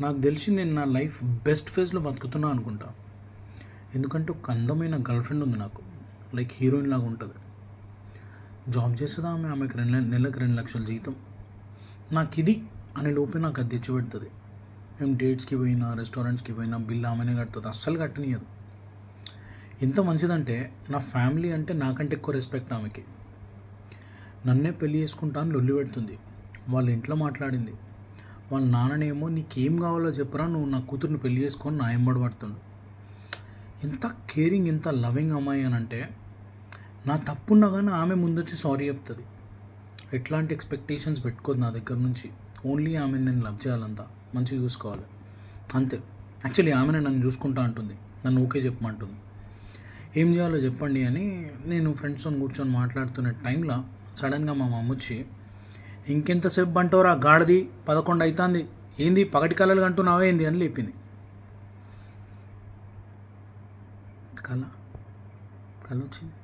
నాకు తెలిసి నేను నా లైఫ్ బెస్ట్ ఫేజ్లో బతుకుతున్నా అనుకుంటా. ఎందుకంటే ఒక అందమైన గర్ల్ ఫ్రెండ్ ఉంది నాకు, లైక్ హీరోయిన్ లాగా ఉంటుంది. జాబ్ చేస్తుందా ఆమెకి నెలకు 2 లక్షల జీతం. నాకు ఇది అనే లోపే నాకు అది తెచ్చిపెడుతుంది. మేము డేట్స్కి పోయినా రెస్టారెంట్స్కి పోయినా బిల్ ఆమెనే కడుతుంది, అస్సలు కట్టనియదు. ఎంత మంచిదంటే నా ఫ్యామిలీ అంటే నాకంటే ఎక్కువ రెస్పెక్ట్ ఆమెకి. నన్నే పెళ్ళి చేసుకుంటాను లొల్లి పెడుతుంది. వాళ్ళ ఇంట్లో మాట్లాడింది, వాళ్ళ నాన్ననేమో నీకేం కావాలో చెప్పరా, నువ్వు నా కూతుర్ని పెళ్లి చేసుకొని నా ఎంబడి పడుతుండు. ఎంత కేరింగ్, ఎంత లవింగ్ అమ్మాయి అని అంటే, నా తప్పున్నా కానీ ఆమె ముందొచ్చి సారీ చెప్తుంది. ఎట్లాంటి ఎక్స్పెక్టేషన్స్ పెట్టుకోదు నా దగ్గర నుంచి. ఓన్లీ ఆమెను నేను లవ్ చేయాలంతా, మంచిగా చూసుకోవాలి అంతే. యాక్చువల్లీ ఆమెనే నన్ను చూసుకుంటా అంటుంది, నన్ను ఓకే చెప్పమంటుంది. ఏం చేయాలో చెప్పండి అని నేను ఫ్రెండ్స్తో కూర్చొని మాట్లాడుతున్న టైంలో సడన్గా మా మమ్మ వచ్చి, ఇంకెంతసేపు అంటావురా గాడిది, 11 అవుతుంది, ఏంది పగటి కళలు అంటున్నావే ఏంది అని లేపింది. కళ వచ్చింది.